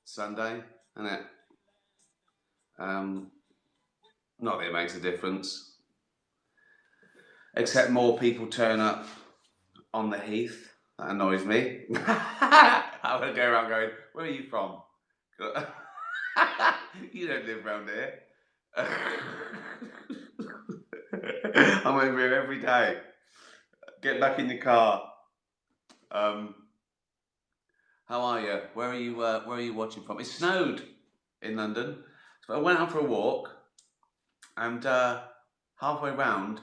Sunday, isn't it? Um, Not that it makes a difference, except more people turn up on the heath. That annoys me. I would go around going, "Where are you from? You don't live around here." I'm over here every day. Get back in your car. Um, how are you? Where are you? Where are you watching from? It snowed in London, so I went out for a walk, and halfway round,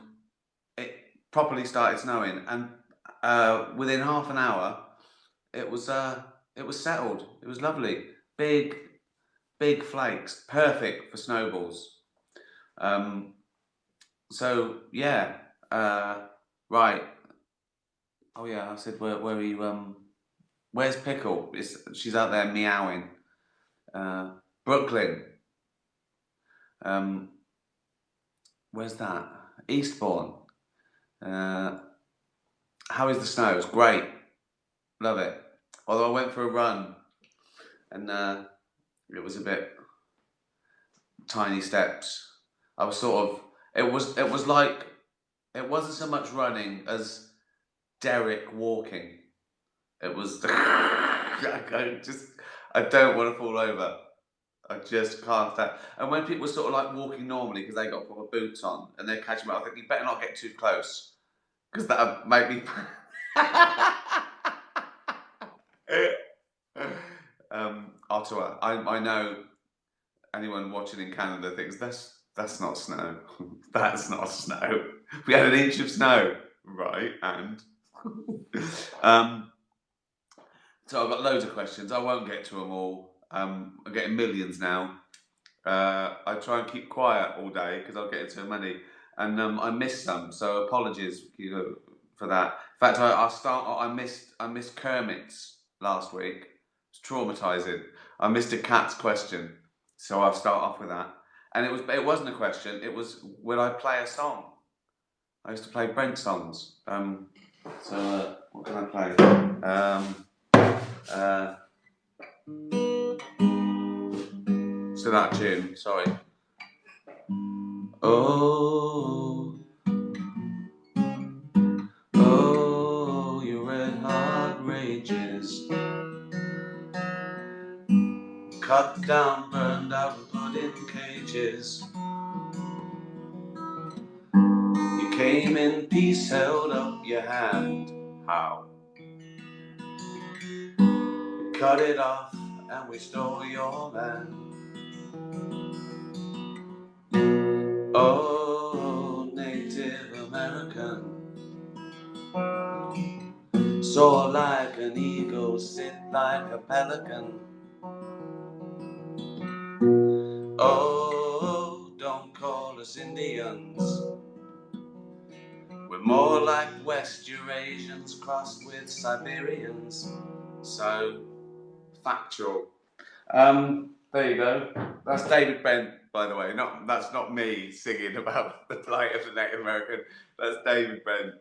it properly started snowing, and within half an hour, it was settled. It was lovely. Big, big flakes, perfect for snowballs. Um, so yeah, right. Oh yeah, I said where are you? Where's Pickle? She's out there meowing. Uh, Brooklyn. Um, where's that? Eastbourne. Uh, how is the snow? It's great. Love it. Although I went for a run and it was a bit tiny steps. I was sort of. It was like it wasn't so much running as Derek walking. It was. I don't want to fall over. I just can't stand. And when people were sort of like walking normally because they got proper boots on and they're catching me, I think you better not get too close because that'll make me. Ottawa. I know anyone watching in Canada thinks that's not snow. That's not snow. We had an inch of snow, right? And um, so I've got loads of questions. I won't get to them all. I'm getting millions now. I try and keep quiet all day because I'll get into many, and I missed some. So apologies, for that. In fact, I missed Kermit's last week. It's traumatizing. I missed a cat's question, so I'll start off with that. And it wasn't a question. It was, will I play a song? I used to play Brent songs. So what can I play? Uh, so that tune. Sorry. Oh, oh, your red heart rages, cut down, burned out, and put in cages. You came in peace, held up your hand. How? We cut it off and we stole your land. Oh, Native American, soar like an eagle, sit like a pelican. Oh, don't call us Indians. We're more like West Eurasians crossed with Siberians. So factual. There you go. That's David Brent, by the way. That's not me singing about the plight of the Native American. That's David Brent.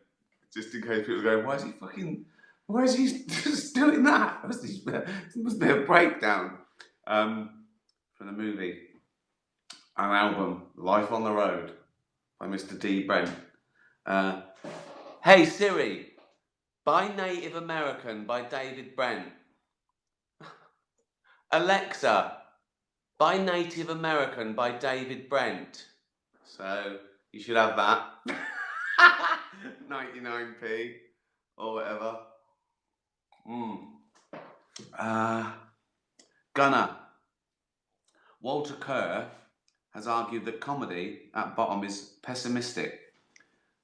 Just in case people are going, why is he just doing that? Must be a breakdown. From the movie, an album, Life on the Road, by Mr. D. Brent. Uh, hey Siri, by Native American by David Brent. Alexa, by Native American by David Brent. So you should have that. 99p or whatever. Gunner. Walter Kerr has argued that comedy at bottom is pessimistic,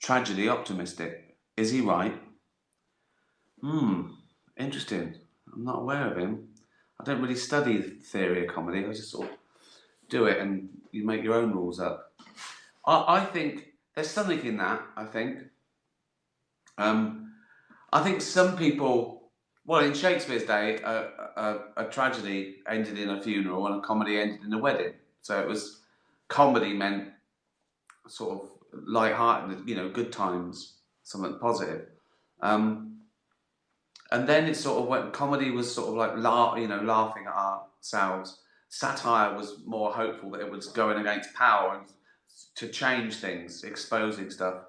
tragedy optimistic. Is he right? Interesting. I'm not aware of him. I don't really study the theory of comedy. I just sort of do it and you make your own rules up. I think there's something in that, I think. I think some people, well, in Shakespeare's day, a tragedy ended in a funeral and a comedy ended in a wedding. So it was, comedy meant sort of light-hearted, good times, something positive. And then it sort of went, comedy was sort of like, laughing at ourselves. Satire was more hopeful that it was going against power and to change things, exposing stuff.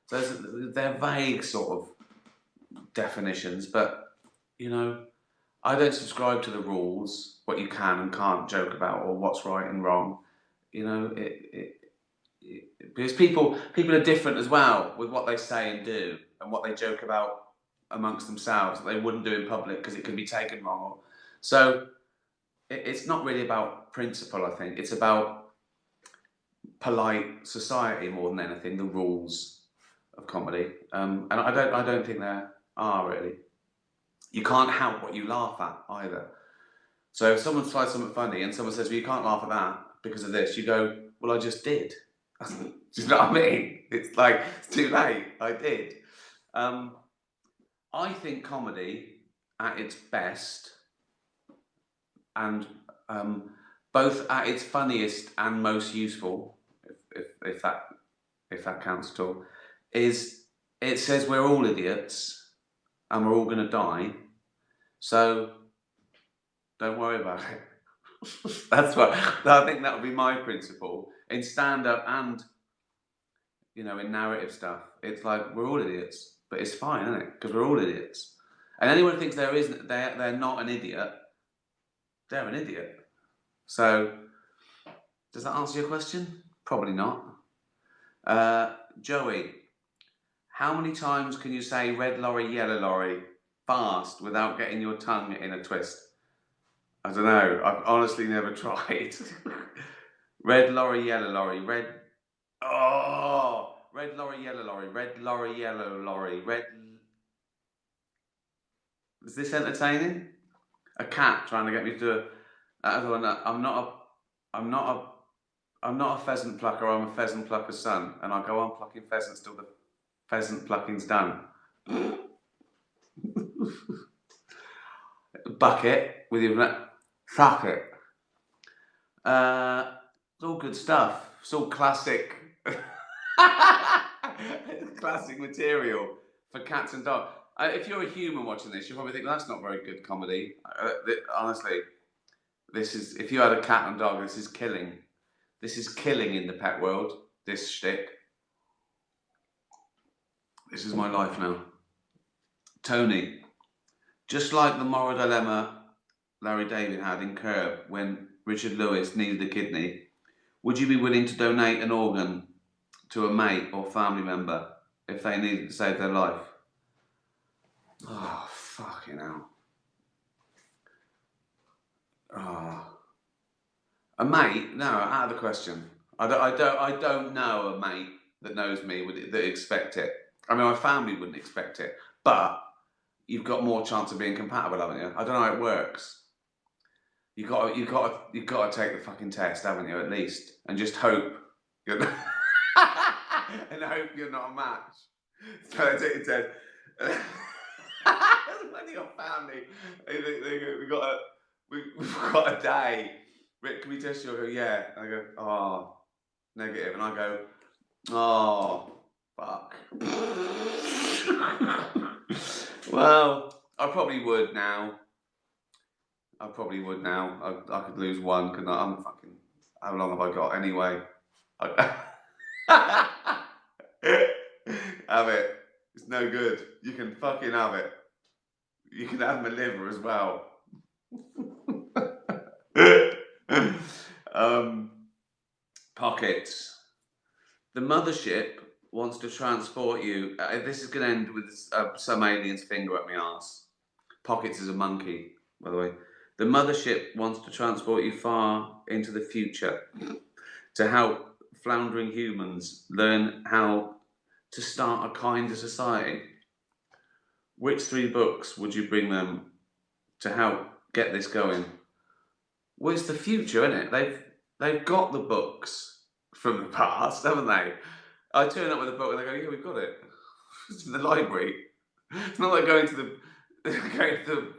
So they're vague sort of definitions, but, you know, I don't subscribe to the rules, what you can and can't joke about, or what's right and wrong. You know, because people are different as well with what they say and do, and what they joke about amongst themselves that they wouldn't do in public because it could be taken wrong. So it's not really about principle. I think it's about polite society more than anything. The rules of comedy, and I don't think there are really. You can't help what you laugh at either. So if someone tries something funny and someone says, "Well, you can't laugh at that because of this," you go, "Well, I just did." Do you know what I mean? It's like, it's too late. I did. Um, I think comedy at its best, and both at its funniest and most useful, if that counts at all, is it says we're all idiots and we're all going to die, so don't worry about it. That's what I think. That would be my principle in stand-up and, in narrative stuff. It's like we're all idiots, but it's fine, isn't it? Because we're all idiots. And anyone who thinks they're not an idiot, they're an idiot. So, does that answer your question? Probably not. Joey, how many times can you say red lorry, yellow lorry fast without getting your tongue in a twist? I don't know. I've honestly never tried. Red lorry, yellow lorry, red. Oh, red lorry, yellow lorry, red lorry, yellow lorry, red. Is this entertaining? A cat trying to get me to do a. I'm not a pheasant plucker. I'm a pheasant plucker's son, and I go on plucking pheasants till the pheasant plucking's done. Bucket with your fuck it. It's all good stuff. It's all classic, classic material for cats and dogs. If you're a human watching this, you'll probably think, well, that's not very good comedy. Honestly, this is, if you had a cat and dog, this is killing. This is killing in the pet world, this shtick. This is my life now. Tony, just like the moral dilemma Larry David had in Curb when Richard Lewis needed a kidney, would you be willing to donate an organ to a mate or family member if they needed to save their life? Oh, fucking hell. Oh. A mate? No, out of the question. I don't know a mate that knows me that expect it. I mean, my family wouldn't expect it, but you've got more chance of being compatible, haven't you? I don't know how it works. You got to take the fucking test, haven't you? At least, and just hope you're not and hope you're not a match. So I take the test. When you got family, we've got a day. Rick, can we test you? I go, yeah. And I go, oh, negative. And I go, oh, fuck. Well, I probably would now. I could lose one, couldn't I? I'm fucking. How long have I got anyway? Have it. It's no good. You can fucking have it. You can have my liver as well. Pockets. The mothership wants to transport you. This is going to end with some alien's finger up my arse. Pockets is a monkey, by the way. The mothership wants to transport you far into the future to help floundering humans learn how to start a kinder society. Which 3 books would you bring them to help get this going? Well, it's the future, isn't it? They've got the books from the past, haven't they? I turn up with a book and they go, yeah, we've got it. It's in the library. It's not like going to the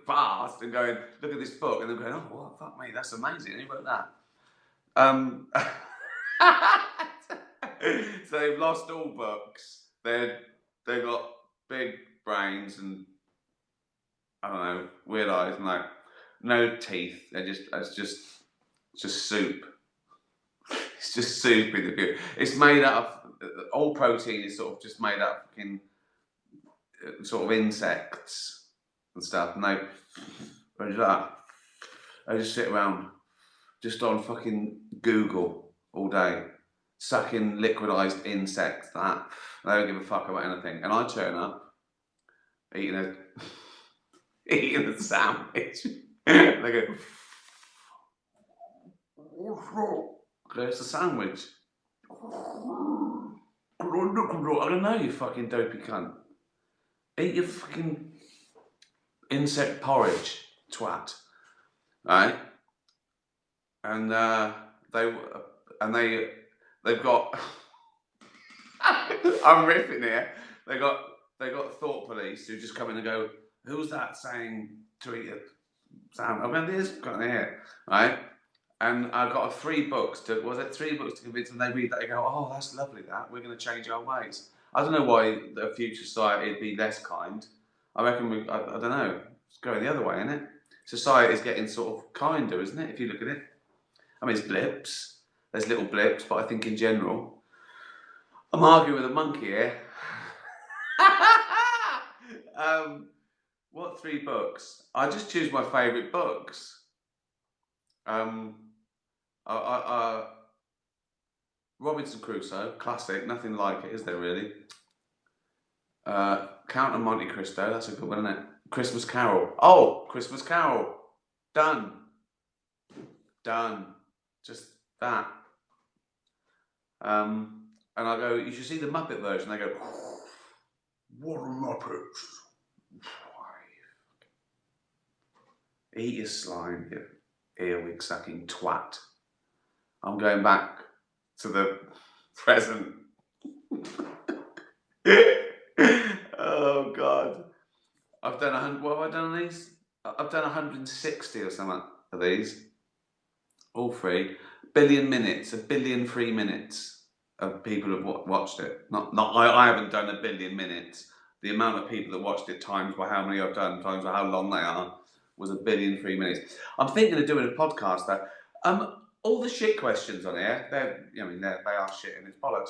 past and going, look at this book, and then going, oh, what, fuck me, that's amazing. Who wrote that? So they've lost all books. They've got big brains, and I don't know, weird eyes and like no teeth. It's just soup. It's just soup in the good. It's made out of all protein is sort of just made out of fucking sort of insects and stuff. And they just sit around just on fucking Google all day, sucking liquidized insects. That they don't give a fuck about anything. And I turn up eating a eating a sandwich. They go, "There's a sandwich." I don't know, you fucking dopey cunt. Eat your fucking insect porridge, twat. Right? And they and they've got. I'm riffing here. They got thought police who just come in and go, "Who's that saying to eat a sandwich?" I mean, this got in here, right? And I got three books to convince them. They read that, they go, "Oh, that's lovely. That we're going to change our ways." I don't know why the future society would be less kind. I reckon I don't know. It's going the other way, isn't it? Society is getting sort of kinder, isn't it? If you look at it, I mean, it's blips. There's little blips, but I think in general, I'm arguing with a monkey here. What three books? I just choose my favourite books. I Robinson Crusoe, classic, nothing like it, is there really? Count of Monte Cristo, that's a good one, isn't it? Christmas Carol. Oh, Christmas Carol. Done. Done. Just that. And I go, you should see the Muppet version. They go, "What a Muppets." Eat your slime, you earwig sucking twat. I'm going back to the present. Oh God. I've done what have I done on these? I've done 160 or something of these. All free. A billion free minutes of people have watched it. I haven't done a billion minutes. The amount of people that watched it times by how many I've done, times by how long they are, was a billion free minutes. I'm thinking of doing a podcast though. All the shit questions on here, they are shit and it's bollocks.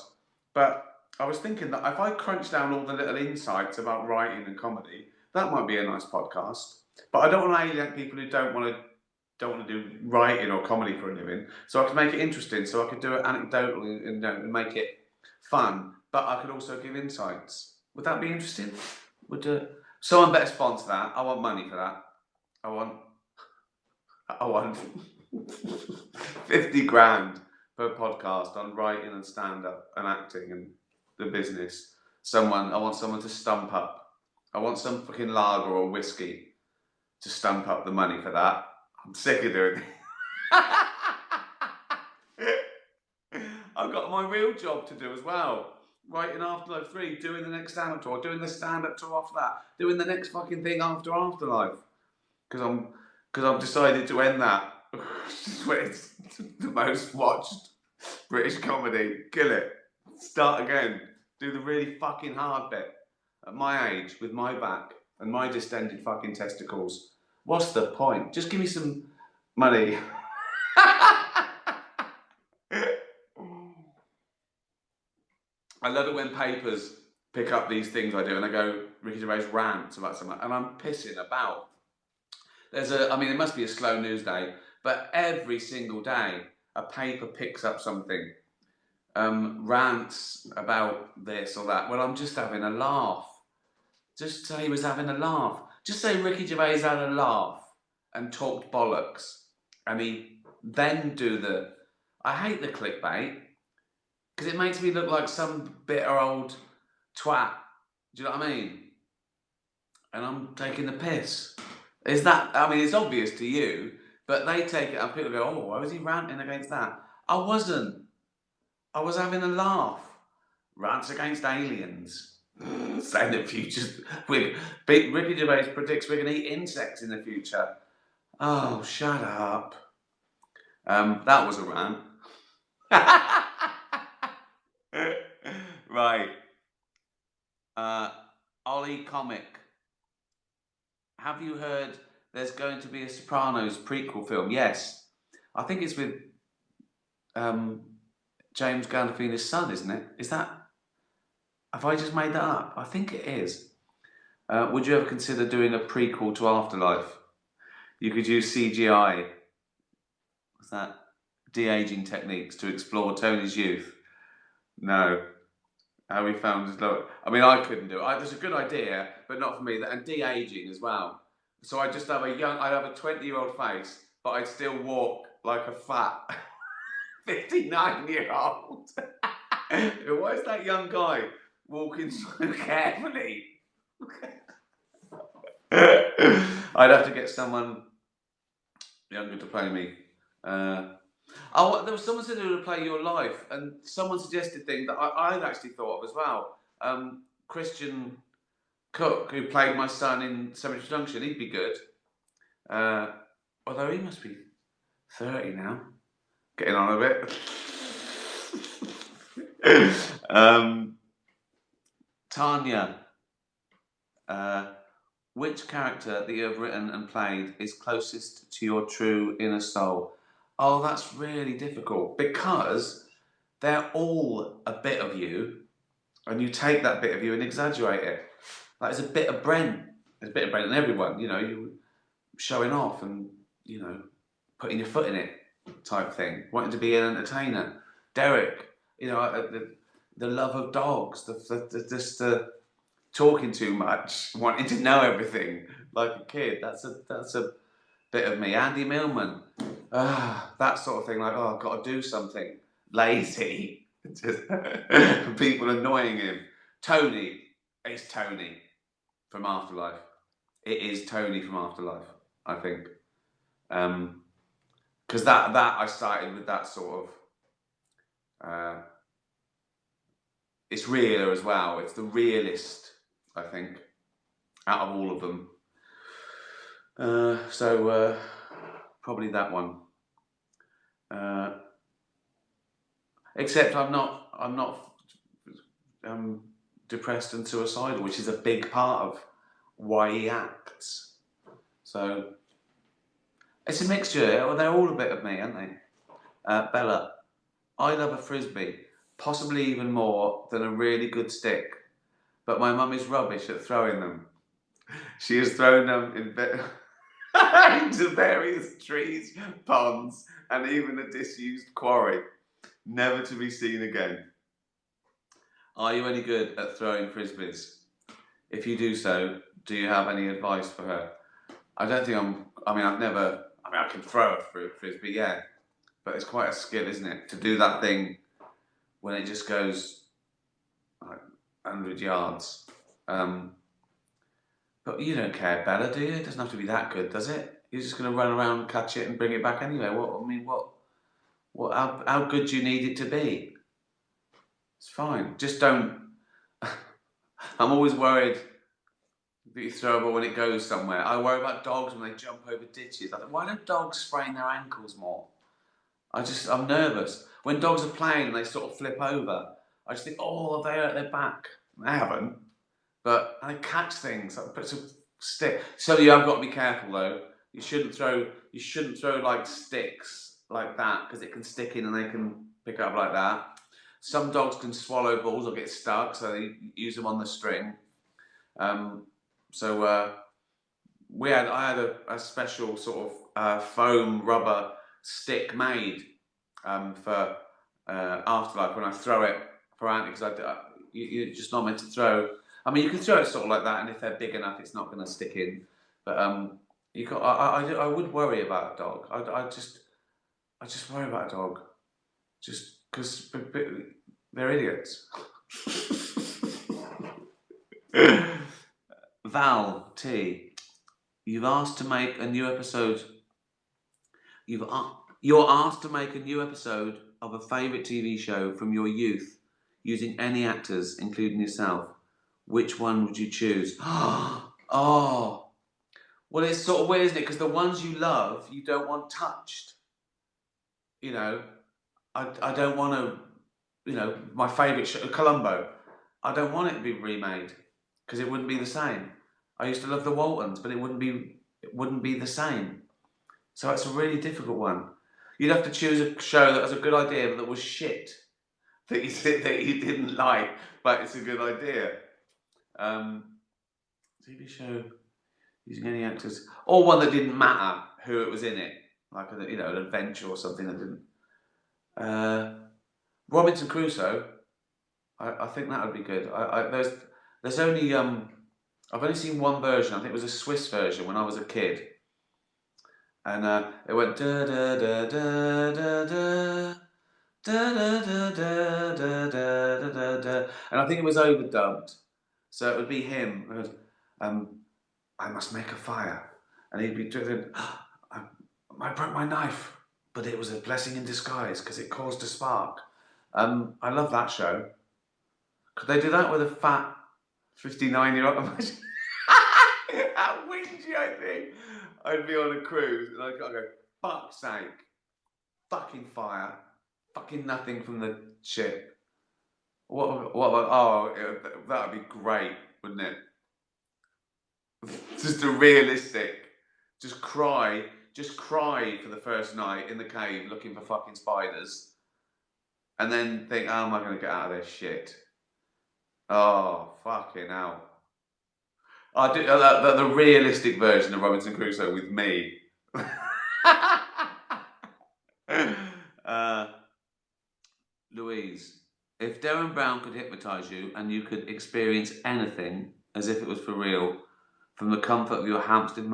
But I was thinking that if I crunch down all the little insights about writing and comedy, that might be a nice podcast. But I don't want to alienate people who don't want to do writing or comedy for a living. So I can make it interesting. So I could do it anecdotally and make it fun. But I could also give insights. Would that be interesting? Would someone better sponsor that? I want money for that. I want 50 grand per podcast on writing and stand-up and acting and the business. I want someone to stump up. I want some fucking lager or whiskey to stump up the money for that. I'm sick of doing it. I've got my real job to do as well. Writing Afterlife 3, doing the next stand-up tour, doing the stand-up tour after that, doing the next fucking thing after Afterlife. Because I've decided to end that. It's the most watched British comedy. Kill it. Start again. Do the really fucking hard bit. At my age, with my back and my distended fucking testicles. What's the point? Just give me some money. I love it when papers pick up these things I do and they go, Ricky Gervais rants about something, and I'm pissing about. It must be a slow news day, but every single day a paper picks up something, rants about this or that. Well, I'm just having a laugh. Just say he was having a laugh. Just say Ricky Gervais had a laugh and talked bollocks, and he then do the. I hate the clickbait because it makes me look like some bitter old twat. Do you know what I mean? And I'm taking the piss. It's obvious to you, but they take it and people go, "Oh, why was he ranting against that?" I wasn't. I was having a laugh. Rants against aliens. Saying the future. Ricky Gervais predicts we're going to eat insects in the future. Oh, shut up. That was a rant. Right. Ollie Comic. Have you heard there's going to be a Sopranos prequel film? Yes. I think it's with um, James Gandolfini's son, isn't it? Is that? Have I just made that up? I think it is. Would you ever consider doing a prequel to Afterlife? You could use CGI, what's that? De-aging techniques to explore Tony's youth. No. How he found his love. I mean, I couldn't do it. It's a good idea, but not for me. And de-aging as well. So I'd just have I'd have a 20-year-old face, but I'd still walk like a fat 59-year-old. Why is that young guy walking so carefully? I'd have to get someone younger to play me. There was someone said who would play your life, and someone suggested things that I'd actually thought of as well. Christian Cook, who played my son in Cemetery Junction, he'd be good. Although he must be 30 now, getting on a bit. Tanya, which character that you have written and played is closest to your true inner soul? Oh, that's really difficult because they're all a bit of you, and you take that bit of you and exaggerate it. Like there's a bit of Brent. There's a bit of Brent in everyone, you know, you showing off and, you know, putting your foot in it type thing, wanting to be an entertainer. Derek, you know, the love of dogs, the talking too much, wanting to know everything like a kid. That's a bit of me. Andy Millman, that sort of thing. Like, oh, I've got to do something. Lazy, just people annoying him. Tony, it's Tony from Afterlife. It is Tony from Afterlife, I think. Because that I started with that sort of. It's realer as well. It's the realist, I think, out of all of them. So probably that one. Except I'm not depressed and suicidal, which is a big part of why he acts. So it's a mixture. They're all a bit of me, aren't they? Bella, I love a frisbee, possibly even more than a really good stick. But my mum is rubbish at throwing them. She has thrown them into various trees, ponds, and even a disused quarry, never to be seen again. Are you any good at throwing frisbees? If you do so, do you have any advice for her? I don't think I can throw a frisbee, yeah, but it's quite a skill, isn't it? To do that thing when it just goes like 100 yards. But you don't care, Bella, do you? It doesn't have to be that good, does it? You're just going to run around, catch it, and bring it back anyway. How good do you need it to be? It's fine. Just don't. I'm always worried that you throw a ball when it goes somewhere. I worry about dogs when they jump over ditches. I think, why don't dogs sprain their ankles more? I'm nervous. When dogs are playing and they sort of flip over, I just think, oh, they're at their back. They haven't. But they catch things. Like puts a stick. So you have got to be careful though. You shouldn't throw like sticks like that because it can stick in and they can pick up like that. Some dogs can swallow balls or get stuck, so they use them on the string. I had a special sort of foam rubber stick made for Afterlife when I throw it for Andy because you're just not meant to throw. I mean, you can throw it sort of like that, and if they're big enough, it's not going to stick in. But I would worry about a dog. I just worry about a dog, just because they're idiots. Val T, you're asked to make a new episode. You're asked to make a new episode of a favourite TV show from your youth, using any actors, including yourself. Which one would you choose? Oh, well, it's sort of weird, isn't it? Because the ones you love, you don't want touched. You know, I don't want to. You know, my favourite show, Columbo. I don't want it to be remade because it wouldn't be the same. I used to love the Waltons, but it wouldn't be the same. So it's a really difficult one. You'd have to choose a show that has a good idea but that was shit that you didn't like, but it's a good idea. TV show using any actors, or one that didn't matter who it was in it, like an adventure or something that didn't. Robinson Crusoe. I think that would be good. There's only I've only seen one version. I think it was a Swiss version when I was a kid, and it went da da da da da da. Da, da, da, da, da, da, da, da. And I think it was overdubbed. So it would be him. It was, I must make a fire. And he'd be doing, I broke my knife, but it was a blessing in disguise because it caused a spark. I love that show. Could they do that with a fat 59-year-old? Imagine how whingy I think. I'd be on a cruise and I'd go, fuck's sake, fucking fire. Fucking nothing from the ship. What about, that would be great, wouldn't it? Just a realistic, just cry for the first night in the cave looking for fucking spiders. And then think, how am I going to get out of this shit? Oh, fucking hell. I do the realistic version of Robinson Crusoe with me. Louise, if Darren Brown could hypnotise you and you could experience anything as if it was for real, from the comfort of your Hampstead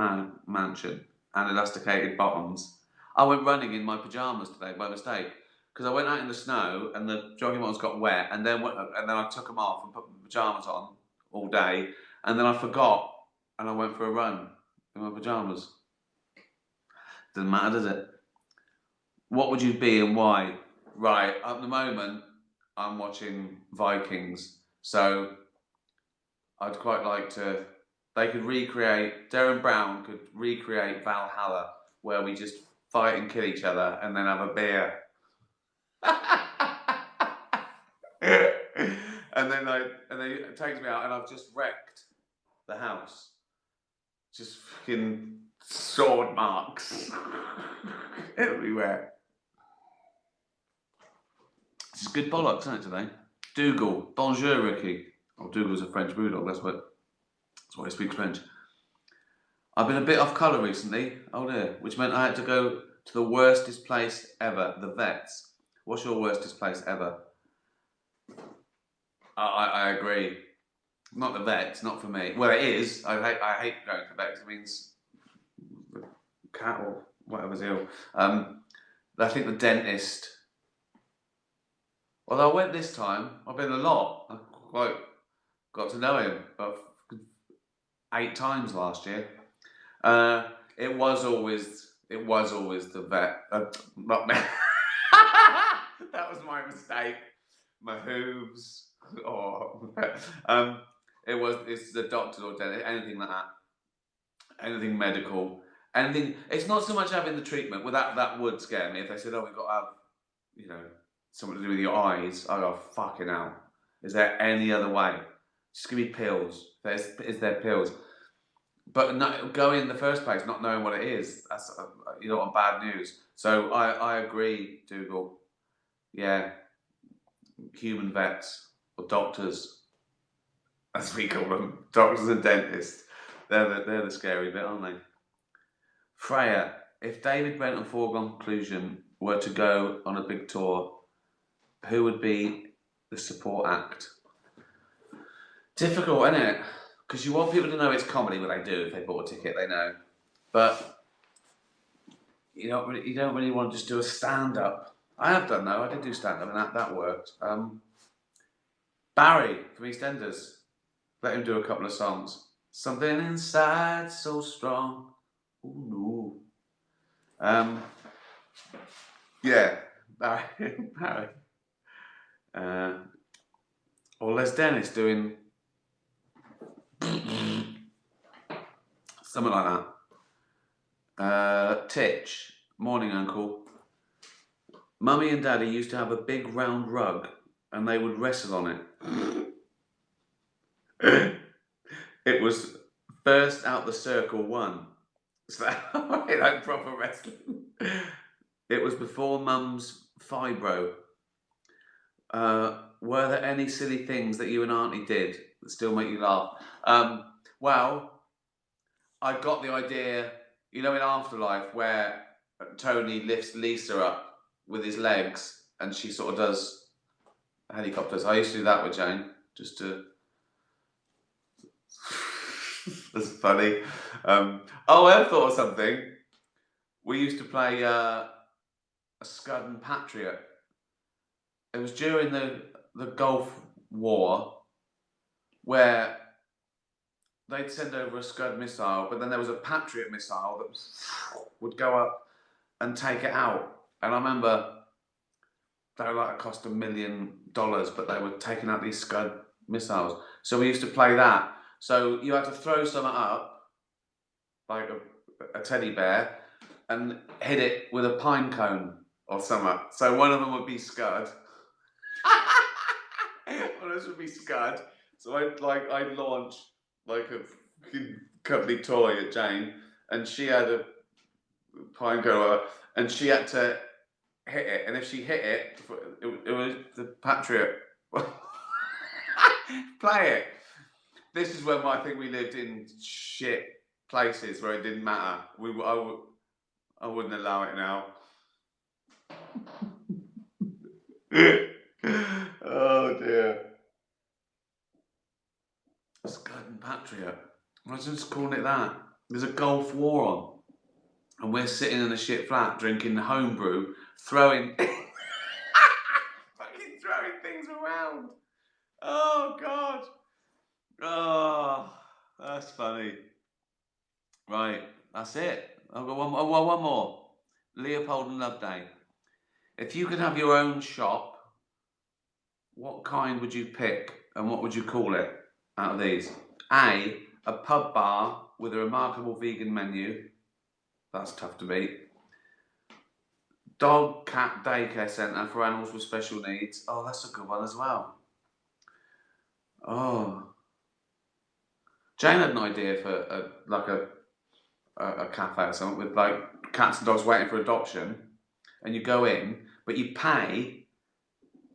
mansion and elasticated bottoms. I went running in my pyjamas today by mistake because I went out in the snow and the jogging bottoms got wet, and then I took them off and put my pyjamas on all day, and then I forgot and I went for a run in my pyjamas. Doesn't matter, does it? What would you be and why? Right, at the moment, I'm watching Vikings, so I'd quite like to. Darren Brown could recreate Valhalla, where we just fight and kill each other and then have a beer. and then it takes me out and I've just wrecked the house. Just fucking sword marks everywhere. This is good bollocks, isn't it, today? Dougal, bonjour, Ricky. Oh, Dougal's a French bulldog, that's why he speaks French. I've been a bit off colour recently, oh dear, which meant I had to go to the worstest place ever, the vets. What's your worstest place ever? I agree. Not the vets, not for me. Well, it is. I hate going to the vets. It means the cat or whatever's ill. I think the dentist. Although I went this time, I've been a lot. I quite got to know him, but 8 times last year. It was always the vet. Not me. That was my mistake. My hooves. It's the doctor or dentist, anything like that. Anything medical. Anything. It's not so much having the treatment. Well, that would scare me if they said, "Oh, we've got to have, something to do with your eyes." I go, "Fucking hell. Is there any other way? Just give me pills. Is there pills?" But go in the first place not knowing what it is. That's on bad news. So I agree, Dougal. Yeah, human vets or doctors, as we call them, doctors and dentists. They're the scary bit, aren't they? Freya, if David Brent and Foregone Conclusion were to go on a big tour, who would be the support act? Difficult, isn't it? Because you want people to know it's comedy. Well, they do. If they bought a ticket, they know. But you don't really want to just do a stand-up. I have done though. I did do stand-up, and that worked. Barry from EastEnders. Let him do a couple of songs. Something inside so strong. Ooh, no. Yeah, Barry. Or Les Dennis doing something like that. Titch, morning uncle. Mummy and Daddy used to have a big round rug and they would wrestle on it. It was First out the circle won. So like proper wrestling. It was before Mum's fibro. Were there any silly things that you and Auntie did that still make you laugh? Well, I got the idea, in Afterlife, where Tony lifts Lisa up with his legs and she sort of does helicopters. I used to do that with Jane, just to. That's funny. I have thought of something. We used to play a Scud and Patriot. It was during the Gulf War where they'd send over a Scud missile, but then there was a Patriot missile that would go up and take it out. And I remember they were like, it cost $1 million, but they were taking out these Scud missiles. So we used to play that. So you had to throw something up, like a teddy bear, and hit it with a pine cone or something. So one of them would be Scud. One of us would be Scud. So I'd launch like a cuddly toy at Jane, and she had a pine cone, and she had to hit it. And if she hit it, it was the Patriot. Play it. This is when I think we lived in shit places where it didn't matter. I wouldn't allow it now. Oh dear. Scud and Patriot. I was just calling it that. There's a Gulf War on, and we're sitting in a shit flat drinking homebrew, throwing fucking throwing things around. Oh God. Oh, that's funny. Right, that's it. I've got one more. Leopold and Loveday. If you could have your own shop, what kind would you pick and what would you call it out of these? A pub bar with a remarkable vegan menu. That's tough to beat. Dog cat daycare centre for animals with special needs. Oh, that's a good one as well. Oh. Jane had an idea for a cafe or something with like cats and dogs waiting for adoption, and you go in, but you pay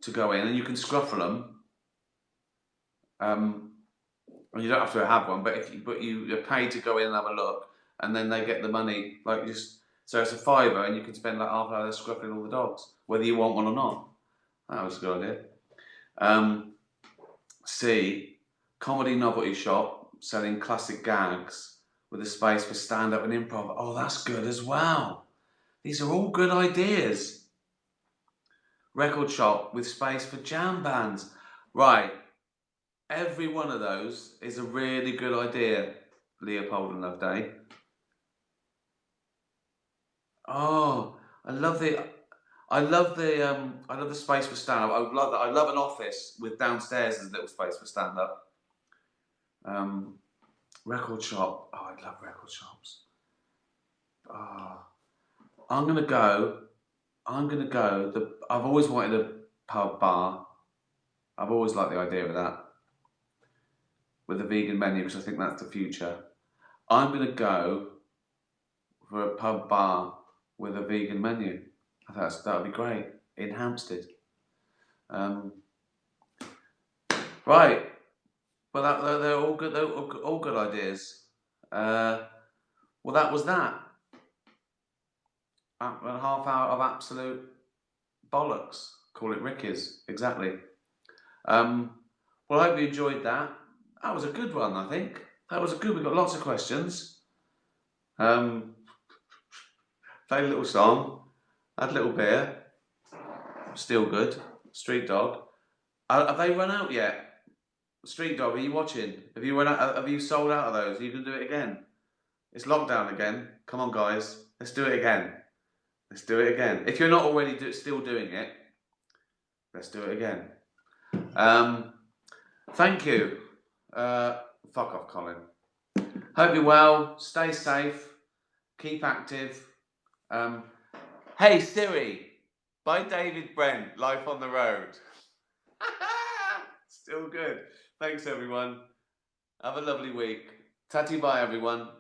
to go in, and you can scruffle them. And you don't have to have one, but you pay to go in and have a look, and then they get the money so it's a fiver, and you can spend like half an hour scruffling all the dogs, whether you want one or not. That was a good idea. C, comedy novelty shop selling classic gags with a space for stand-up and improv. Oh, that's good as well. These are all good ideas. Record shop with space for jam bands. Right. Every one of those is a really good idea, Leopold and Loveday. Oh, I love the space for stand-up. I love that. I love an office with downstairs as a little space for stand-up. Record shop. Oh, I love record shops. Oh, I'm gonna go. I've always wanted a pub bar. I've always liked the idea of that with a vegan menu because I think that's the future. I'm gonna go for a pub bar with a vegan menu. I think that would be great in Hampstead. Right. Well, they're all good. They're all good ideas. Well, that was that. A half hour of absolute bollocks. Call it Ricky's. Exactly. Well, I hope you enjoyed that. That was a good one, I think. That was a good. We got lots of questions. Played a little song. Had a little beer. Still good. Street Dog. Have they run out yet? Street Dog, are you watching? Have you run out? Have you sold out of those? Are you gonna do it again? It's lockdown again. Come on, guys. Let's do it again. Let's do it again. If you're not already still doing it, let's do it again. Thank you. Fuck off, Colin. Hope you're well. Stay safe. Keep active. Hey Siri, by David Brent, Life on the Road. Still good. Thanks everyone. Have a lovely week. Tatty bye, everyone.